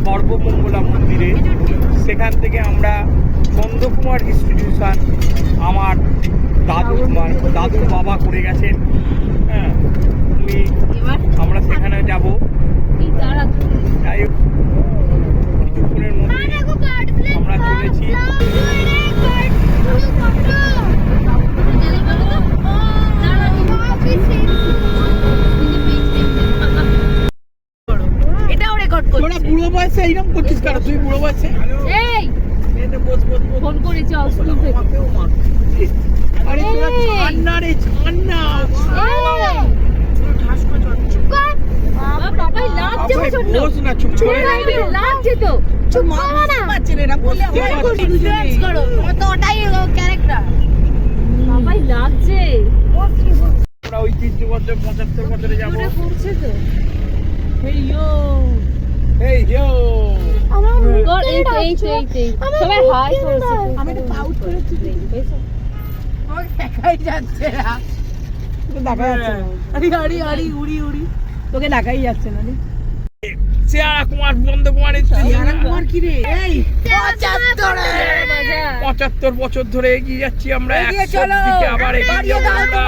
সর্বমঙ্গলা মন্দিরে। সেখান থেকে আমরা চন্দ্রকুমার ইনস্টিটিউশন আমার দাদুর বাবা করে গেছেন। হ্যাঁ, আমরা সেখানে যাব। যাই হোক, কিছুক্ষণের মধ্যে আমরা চলেছি। বুড়ো বয়সে এইরকম করছিস কেন তুই? বুড়ো বয়সে ফোন করেছি স্কুল থেকে। আরে তোরা ছাড়না রে, ছাড়না। বাবাই লাগছে বস না, চুপ করে লাগছে তো। চুপ মা না বাচ্চা রে, না বললে হয় ইনফ্লুয়েন্স করো তো, ওটাই ক্যারেক্টার। বাবাই লাগছে। আমরা ওই 30 বছর 75 বছরে যাব। ওটা করছে তো। হেই ইয়ো, হেই ইয়ো। আমার গড, এই সবাই হাই করছে। আমি তো পাউট করেছি দেখো। আমাকে দেখাই যাচ্ছে না, তোকে দেখাই যাচ্ছে না। আরে আরে উড়ি উড়ি, তোকে দেখাই যাচ্ছে না রে। চেহারা কুমার বন্ধ কুমারের চেহারা কুমার কি রে? এই 75 বছর ধরে এগিয়ে যাচ্ছি আমরা। 100 দিকে আবার এগিয়ে যাব আমরা।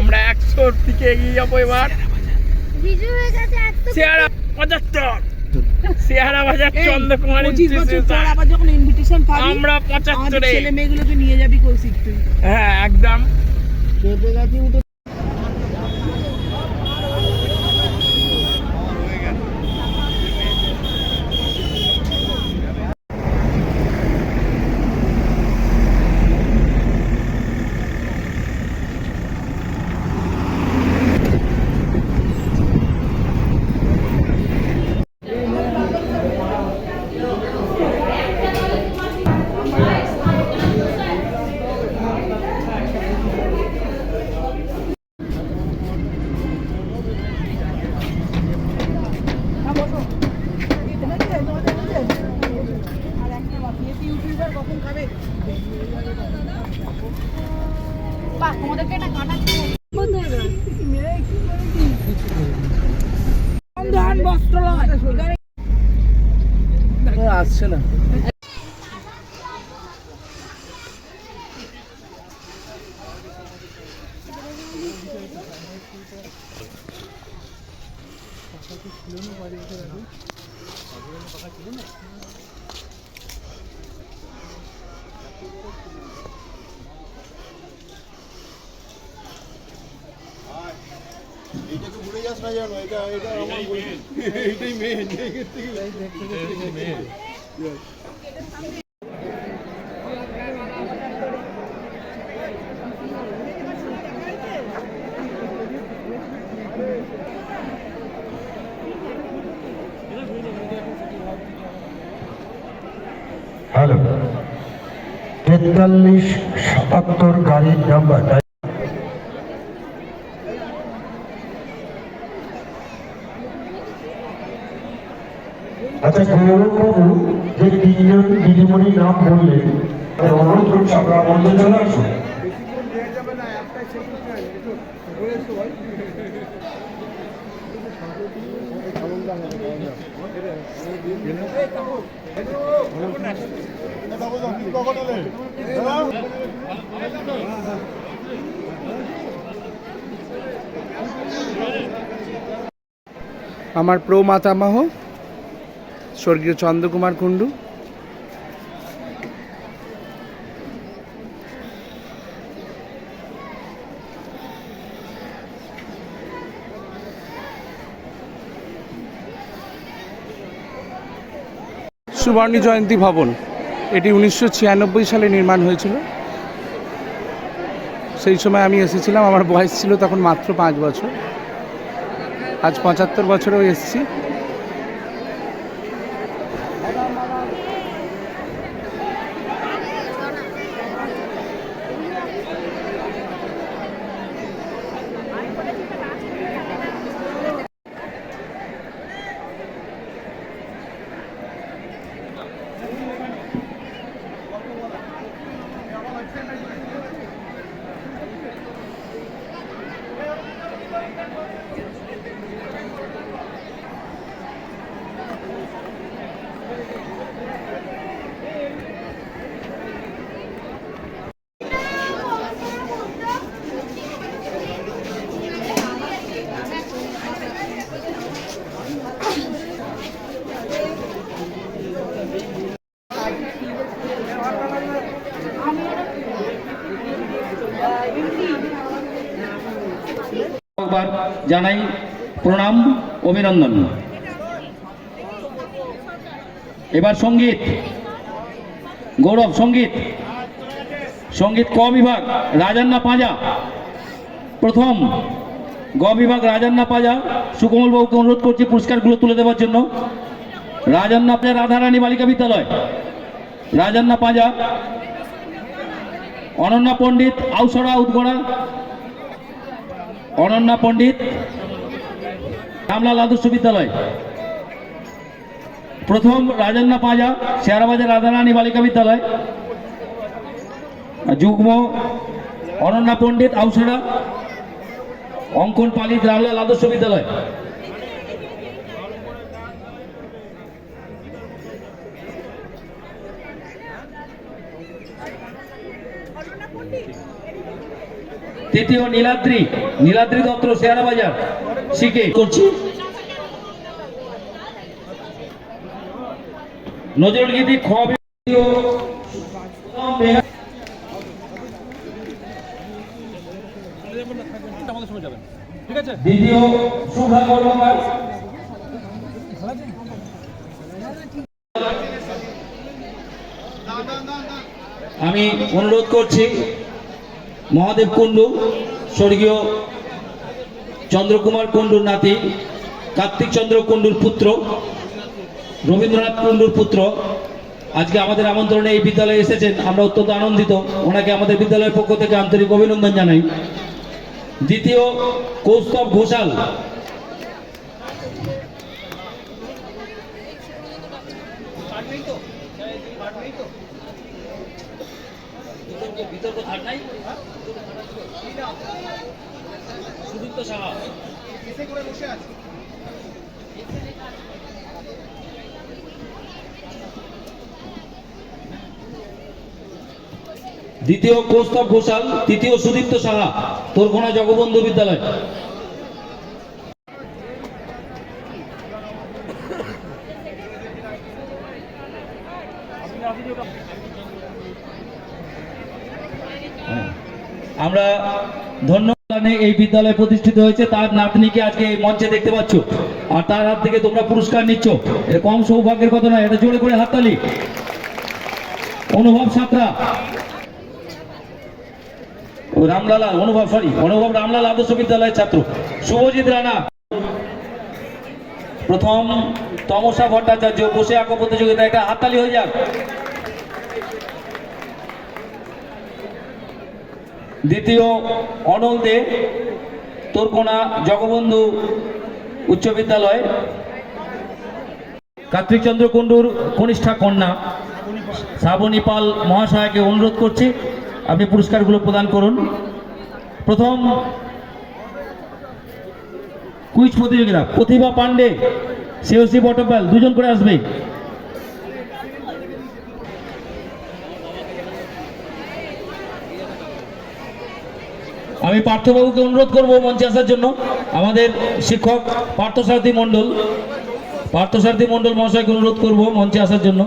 আমরা 100 দিকে এগিয়ে যাব এবার। বিজু হয়ে গেছে 100। চেহারা 75, চেহারা বাজার চন্দ্রকুমার। 25 বছর পর আবার যখন ইনভিটেশন পাবি আমরা 75 এ ছেলে মেয়েগুলোকে নিয়ে যাবি কৌশিক তুই। হ্যাঁ একদম। বেবে গেছি উঠে। আসছে না। এইটাকে ভুলে যাস না জানো, এটা এটা আমার এইটাই মেন। হ্যালো, 4377 গাড়ির নাম্বার। আচ্ছা গৌরববাবু, যে 3 জন দিদিমণির নাম বললেন, অনুরোধ করছি আপনারা মধ্যে চলে আসুন। আমার প্রো মাতামহ স্বর্গীয় চন্দ্রকুমার কুণ্ডু। সুবর্ণ জয়ন্তী ভবন, এটি 1996 সালে নির্মাণ হয়েছিল। সেই সময় আমি এসেছিলাম, আমার বয়স ছিল তখন মাত্র 5 বছর। আজ 75 বছরেও এসেছি। একবার জানাই প্রণাম অভিনন্দন। এবার সঙ্গীত, গৌরব সঙ্গীত, সঙ্গীত ক বিভাগ রাজান্না পাঁজা। প্রথম গ বিভাগ রাজান্না পাঁজা, সুকমল বাবুকে অনুরোধ করছি পুরস্কারগুলো তুলে দেওয়ার জন্য। রাজান্না পাঁজা রাধারানী বালিকা বিদ্যালয়, রাজান্না পাঁজা। অনন্যা পণ্ডিত আউসরা উদগড়া, অনন্যা পণ্ডিত রামলাল আদর্শ বিদ্যালয়। প্রথম রাজান্না পাঁজা শেয়ারাবাজার রাধারানী বালিকা বিদ্যালয়, যুগ্ম অনন্যা পণ্ডিত আউসরা, অঙ্কন পালিত রামলাল আদর্শ বিদ্যালয়। তৃতীয় নীলাদ্রি, নীলাদ্রি দত্ত শেয়ারাবাজার শিখে করছি। নজরুল গীতি খ দ্বিতীয় সুভা কর্মকার। আমি অনুরোধ করছি মহাদেব কুণ্ডু, স্বর্গীয় চন্দ্রকুমার কুণ্ডুর নাতি, কার্তিক চন্দ্র কুণ্ডুর পুত্র, রবীন্দ্রনাথ কুণ্ডুর পুত্র, আজকে আমাদের আমন্ত্রণে এই বিদ্যালয়ে এসেছেন। আমরা অত্যন্ত আনন্দিত, ওনাকে আমাদের বিদ্যালয়ের পক্ষ থেকে আন্তরিক অভিনন্দন জানাই। দ্বিতীয় কৌস্তব ঘোষাল, সুদীপ্ত সাহা, দ্বিতীয় কৌস্তব ঘোষাল, তৃতীয় সুদীপ্ত সাহা, তোরখোনা জগবন্ধু বিদ্যালয়। আমরা ধন্যবাদ, এই বিদ্যালয় প্রতিষ্ঠিত হয়েছে, তার নাতনিকে আজকে এই মঞ্চে দেখতে পাচ্ছ, আর তার হাত থেকে তোমরা পুরস্কার নিচ্ছ। এটা কম সৌভাগ্যের কথা নয়, এটা জোরে করে হাততালি। অনুভব সাঁতরা, অনুভব রামলাল আদর্শ বিদ্যালয়ের ছাত্র। শুভজিৎ রানা। প্রথম তমসা ভট্টাচার্য, বসে আঁকো প্রতিযোগিতা, একটা হাততালি হয়ে যাক। দ্বিতীয় অনল দে, তোরকোনা জগবন্ধু উচ্চ বিদ্যালয়। কার্তিক চন্দ্র কুণ্ডুর কনিষ্ঠা কন্যা শ্রাবণী পাল মহাশয়কে অনুরোধ করছি আপনি পুরস্কারগুলো প্রদান করুন। প্রথম কুইজ প্রতিযোগিতা প্রতিভা পান্ডে, সেওসি বটপাল, দুজন করে আসবে। আমি পার্থবাবুকে অনুরোধ করব মঞ্চে আসার জন্য। আমাদের শিক্ষক পার্থসারথী মণ্ডল মহাশয়কে অনুরোধ করব মঞ্চে আসার জন্য।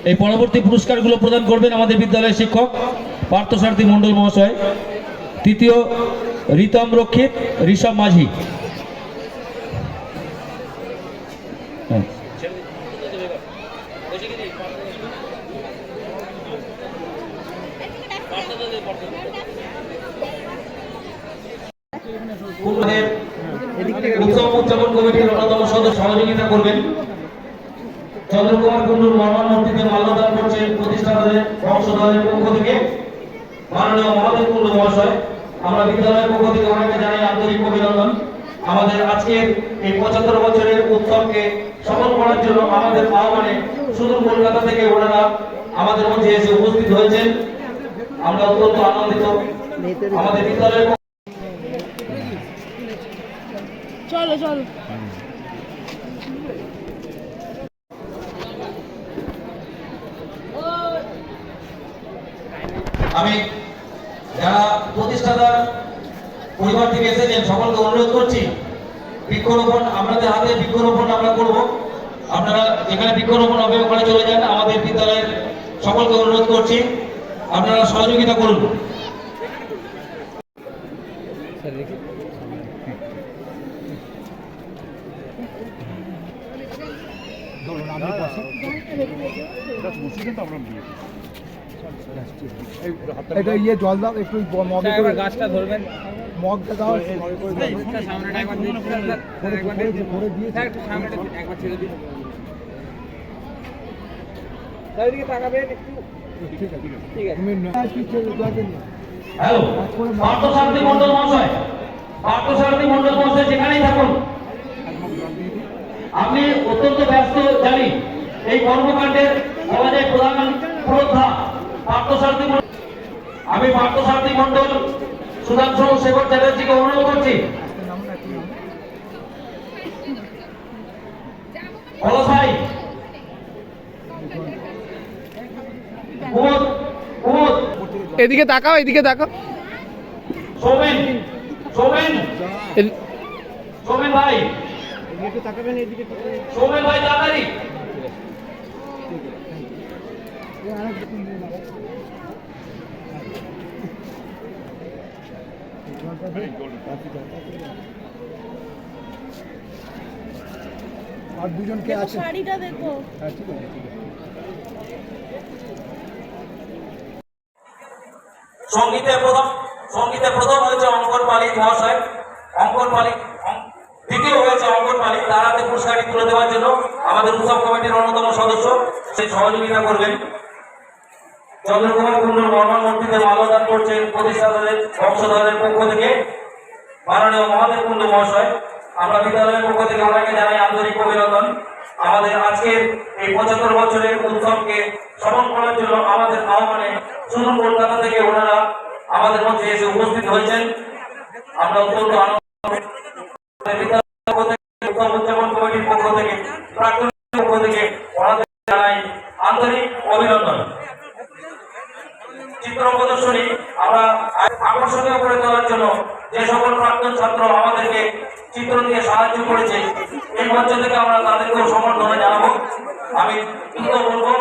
এই পরবর্তী পুরস্কারগুলো প্রদান করবেন আমাদের বিদ্যালয়ের শিক্ষক পার্থসারথী মণ্ডল মহাশয়। তৃতীয় রিতম রক্ষিত, ঋষভ মাঝি। উৎসব উদযাপন কমিটির অন্যতম সদস্য সহযোগিতা করবেন। চন্দ্রকুমার কুণ্ডুর মর্মান্তিতে মাল্যদান করছেন প্রতিষ্ঠাতাদের বংশধরের পক্ষ থেকে মাননীয় মহাদেব কুণ্ডু মহাশয়। আমরা বিদ্যালয়ের পক্ষ থেকে ওনাকে জানাই আন্তরিক অভিনন্দন। আমাদের আজকের এই 75 বছরের উৎসবকে সফল করার জন্য আমাদের আহ্বানে সুদূর কলকাতা থেকে ওনারা আমাদের মধ্যে এসে উপস্থিত হয়েছেন। আমরা অত্যন্ত আনন্দিত। আমাদের বিদ্যালয়ের চলো চলো আমি যারা প্রতিষ্ঠাতার পরিবার থেকে এসেছেন সকলকে অনুরোধ করছি বৃক্ষরোপণ আপনাদের হাতে বৃক্ষরোপণ আমরা করব। আপনারা এখানে বৃক্ষরোপণ হবে, ওখানে চলে যান। আমাদের বিদ্যালয়ের সকলকে অনুরোধ করছি আপনারা সহযোগিতা করুন। এটা ইয়ে জল দাও একটু মগে করে গাছটা ধরবেন মগটা দাও সামনেটা একবার করে দিয়ে একটু সামনেটা একবার ছেড়ে দিন চারিদিকে তাকাবেন একটু ঠিক আছে ঠিক আছে তুমি হ্যালো পার্থসারথী মণ্ডল মহাশয়, পার্থসারথী মণ্ডল মহাশয় যেখানেই থাকুন, আপনি অত্যন্ত ব্যস্ত জানি। এই কর্মকাণ্ডের বলা যায় প্রধান পুরোধা পার্থসারথী মণ্ডল। আমি পার্থসারথী মণ্ডল সুধাংশু শেখর চ্যাটার্জিকে অনুরোধ করছি ভাই এদিকে তাকাও, এদিকে তাকাও। সোমেন সোমেন সোমেন ভাই, সোমেন ভাই তাড়াতাড়ি। আর দুজনকে আছে শাড়িটা দেখো। হ্যাঁ ঠিক আছে ঠিক আছে সঙ্গীতে প্রথম হয়েছে অঙ্কন মালিক মহাশয়, অঙ্কন মালিক। দ্বিতীয় হয়েছে অঙ্কন মালিক। তার হাতে পুরস্কারটি তুলে দেওয়ার জন্য আমাদের উৎসব কমিটির অন্যতম সদস্য সেই সহযোগিতা করবেন। চন্দ্রকুমার কুণ্ডুর মর্মাল মূর্তিতে মাল্যদান করছেন প্রতিষ্ঠাতাদের বংশধরের পক্ষ থেকে মাননীয় মহাদেব কুণ্ডু মহাশয়। আমরা বিদ্যালয়ের পক্ষ থেকে ওনাকে জানাই আন্তরিক অভিনন্দন। আমাদের আজকের এই 75 বছরের উৎসবকে স্মরণ করার জন্য আমাদের আহ্বানে শুধু কলকাতা থেকে ওনারা আমাদের মধ্যে এসে উপস্থিত হয়েছেন। আমরা অত্যন্ত আনন্দ উদযাপন কমিটির পক্ষ থেকে, প্রাক্তনের পক্ষ থেকে ওনাদের জানাই আন্তরিক অভিনন্দন। চিত্র প্রদর্শনী আমরা আকর্ষণীয় করে তোলার জন্য যে সকল প্রাক্তন ছাত্র আমাদেরকে চিত্র দিয়ে সাহায্য করেছে, এই মঞ্চ থেকে আমরা তাদেরকেও সমর্থনা জানাবো। আমি বলবো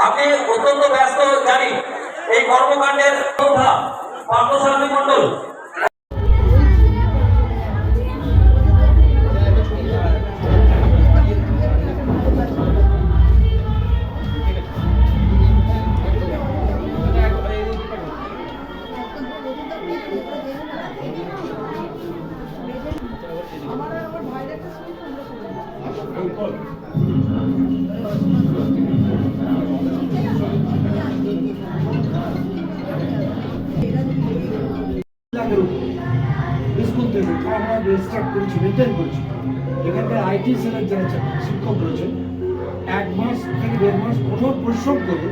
আপনি অত্যন্ত ব্যস্ত জানি। এই কর্মকাণ্ডের কথা পার্থসারথী মণ্ডল স্কুল থেকে আমরা রেজিস্টার করেছি, মেনটেন করেছি। এখানকার আইটি সেলের যারা শিক্ষক রয়েছেন 1 মাস থেকে 1.5 মাস কঠোর পরিশ্রম করে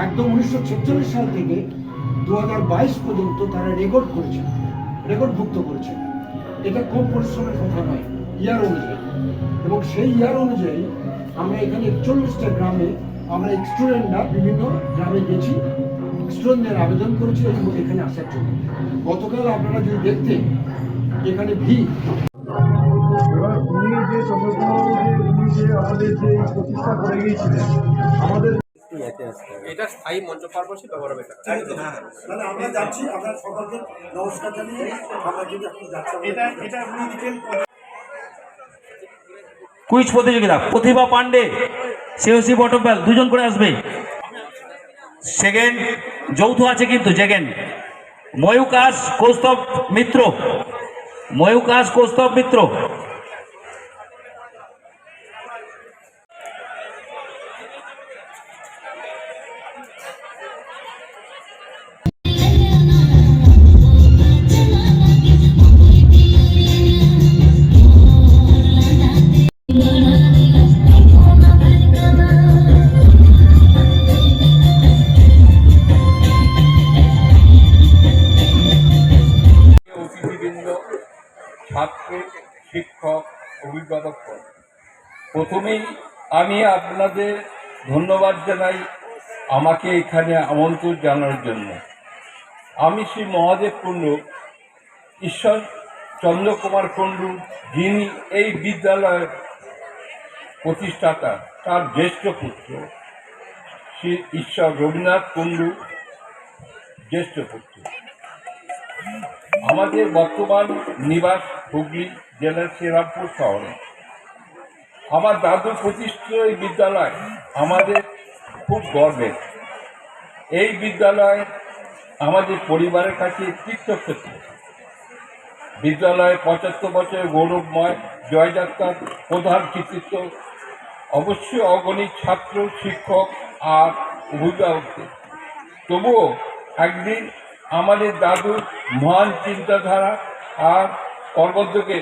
একদম 1946 সাল থেকে 2022 পর্যন্ত তারা রেকর্ড করেছেন, রেকর্ডভুক্ত করেছেন। এটা কম পরিশ্রমের কথা নয় ইয়ার অনুযায়ী। এবং সেই ইয়ার অনুযায়ী আমরা এখানে 41টা গ্রামে আমরা স্টুডেন্টরা বিভিন্ন গ্রামে গেছি, স্টুডেন্টদের আবেদন করেছি এখানে আসার জন্য। গতকাল আপনারা যদি দেখতেন এখানে ভিড়। এবার উনি যে আমাদের যে প্রতিষ্ঠা করে গিয়েছিলেন আমাদের এটা স্থায়ী মঞ্চ পারপাসে ব্যবহার হবে। তাহলে আমরা যাচ্ছি, আমরা সকলকে নমস্কার জানিয়ে আমরা কিন্তু এখন যাচ্ছি। এটা আপনি দিচ্ছেন কুইজ প্রতিযোগিতা। প্রতিভা পান্ডে, শ্রেয়সী বটব্যাল দুজন করে আসবে। সেকেন্ড যৌথ আছে কিন্তু সেকেন্ড ময়ূকাশ কৌস্তব মিত্র, ময়ূকাশ কৌস্তব মিত্র। ছাত্র, শিক্ষক, অভিভাবক, প্রথমেই আমি আপনাদের ধন্যবাদ জানাই আমাকে এখানে আমন্ত্রণ জানানোর জন্য। আমি শ্রী মহাদেব কুণ্ডু, ঈশ্বর চন্দ্রকুমার কুণ্ডু, যিনি এই বিদ্যালয়ের প্রতিষ্ঠাতা, তার জ্যেষ্ঠ পুত্র শ্রী ঈশ্বর রবীন্দ্রনাথ কুণ্ডু, জ্যেষ্ঠ পুত্র। আমাদের বর্তমান নিবাস হুগলি জেলার শ্রীরামপুর শহরে। আমার দাদু প্রতিষ্ঠিত এই বিদ্যালয় আমাদের খুব গর্বের। এই বিদ্যালয় আমাদের পরিবারের কাছে তীর্থক্ষেত্র। বিদ্যালয়ে 75 বছরের গৌরবময় জয়যাত্রার প্রধান কৃতিত্ব অবশ্যই অগণিত ছাত্র, শিক্ষক আর অভিভাবকদের। তবুও একদিন আমাদের দাদুর মহান চিন্তাধারা আর কর্মোদ্যোগে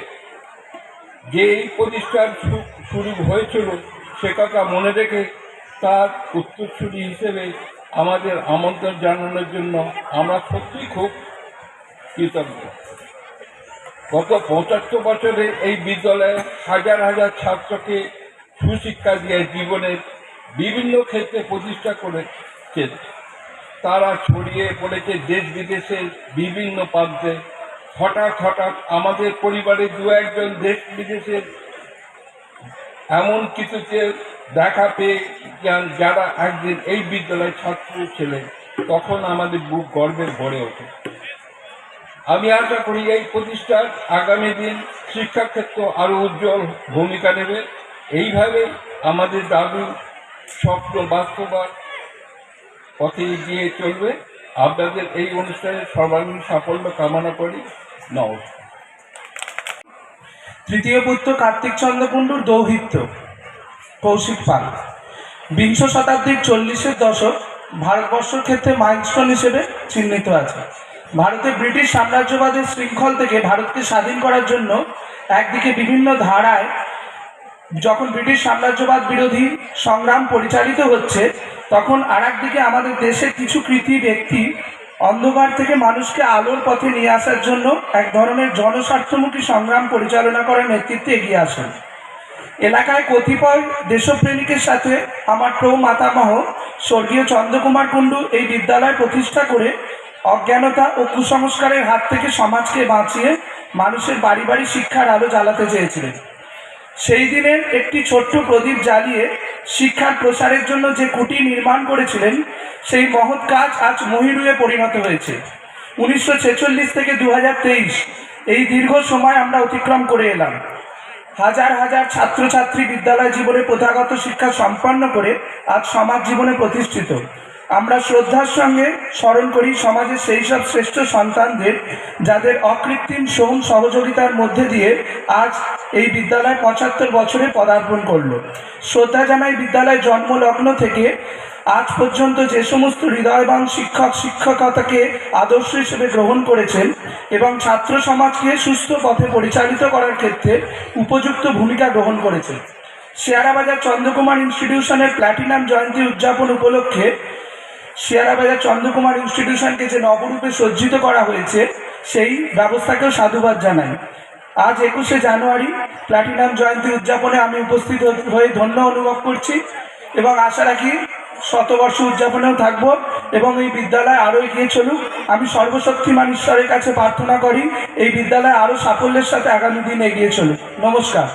যে এই প্রতিষ্ঠান শুরু হয়েছিল সে কথা মনে রেখে তার উত্তরসূরি হিসেবে আমাদের আমন্ত্রণ জানানোর জন্য আমরা সত্যিই খুব কৃতজ্ঞ। গত 75 বছরে এই বিদ্যালয়ে হাজার হাজার ছাত্রকে সুশিক্ষা দিয়ে জীবনের বিভিন্ন ক্ষেত্রে প্রতিষ্ঠা করেছে। তারা ছড়িয়ে পড়েছে দেশ বিদেশের বিভিন্ন প্রান্তে। হঠাৎ আমাদের পরিবারের দু একজন দেশ বিদেশের এমন কিছুতে দেখা পেয়ে যারা একদিন এই বিদ্যালয়ের ছাত্র ছিলেন, তখন আমাদের বুক গর্বে ভরে ওঠে। আমি আশা করি এই প্রতিষ্ঠান আগামী দিন শিক্ষাক্ষেত্র আরও উজ্জ্বল ভূমিকা নেবে। এইভাবে আমাদের দাদু স্বপ্ন বাস্তবার পথে এগিয়ে চলবে। আপনাদের এই অনুষ্ঠানের সর্বাঙ্গীন সাফল্য কামনা করি। নমস্কার। তৃতীয় পুত্র কার্তিক চন্দ্র কুণ্ডুর দৌহিত্র কৌশিক পাল। বিংশ শতাব্দীর 40-এর দশক ভারতবর্ষের ক্ষেত্রে মাইলস্টোন হিসেবে চিহ্নিত আছে। ভারতে ব্রিটিশ সাম্রাজ্যবাদের শৃঙ্খল থেকে ভারতকে স্বাধীন করার জন্য একদিকে বিভিন্ন ধারায় যখন ব্রিটিশ সাম্রাজ্যবাদ বিরোধী সংগ্রাম পরিচালিত হচ্ছে, তখন আর একদিকে আমাদের দেশের কিছু কৃতি ব্যক্তি অন্ধকার থেকে মানুষকে আলোর পথে নিয়ে আসার জন্য এক ধরনের জনস্বার্থমুখী সংগ্রাম পরিচালনা করার নেতৃত্বে এগিয়ে আসেন। এলাকায় কতিপয় দেশপ্রেমিকের সাথে আমার প্রমাতামহ স্বর্গীয় চন্দ্রকুমার কুণ্ডু এই বিদ্যালয় প্রতিষ্ঠা করে অজ্ঞানতা ও কুসংস্কারের হাত থেকে সমাজকে বাঁচিয়ে মানুষের বাড়ি বাড়ি শিক্ষার আলো জ্বালাতে চেয়েছিলেন। সেই দিনের একটি ছোট্ট প্রদীপ জ্বালিয়ে শিক্ষার প্রসারের জন্য যে কুটি নির্মাণ করেছিলেন, সেই মহৎ কাজ আজ মহিরুহে পরিণত হয়েছে। 1946 থেকে 2023 এই দীর্ঘ সময় আমরা অতিক্রম করে এলাম। হাজার হাজার ছাত্রছাত্রী বিদ্যালয় জীবনে প্রথাগত শিক্ষা সম্পন্ন করে আজ সমাজ জীবনে প্রতিষ্ঠিত। আমরা শ্রদ্ধার সঙ্গে স্মরণ করি সমাজের সেই সব শ্রেষ্ঠ সন্তানদের, যাদের অকৃত্রিম শ্রম সহযোগিতার মধ্যে দিয়ে আজ এই বিদ্যালয় 75 বছরে পদার্পণ করলো। শ্রদ্ধা জানাই বিদ্যালয় জন্মলগ্ন থেকে আজ পর্যন্ত যে সমস্ত হৃদয়বান শিক্ষক শিক্ষকতাকে আদর্শ হিসেবে গ্রহণ করেছেন এবং ছাত্র সমাজকে সুস্থ পথে পরিচালিত করার ক্ষেত্রে উপযুক্ত ভূমিকা গ্রহণ করেছেন। শেয়ারাবাজার চন্দ্রকুমার ইনস্টিটিউশনের প্ল্যাটিনাম জয়ন্তী উদযাপন উপলক্ষে শেয়ারাবাজার চন্দ্রকুমার ইনস্টিটিউশনকে যে নবরূপে সজ্জিত করা হয়েছে, সেই ব্যবস্থাকেও সাধুবাদ জানাই। আজ 21শে জানুয়ারি প্ল্যাটিনাম জয়ন্তী উদযাপনে আমি উপস্থিত হয়ে ধন্য অনুভব করছি এবং আশা রাখি শতবর্ষ উদযাপনেও থাকবো এবং এই বিদ্যালয় আরও এগিয়ে চলুক। আমি সর্বশক্তিমান ঈশ্বরের কাছে প্রার্থনা করি এই বিদ্যালয় আরও সাফল্যের সাথে আগামী দিন এগিয়ে চলুক। নমস্কার।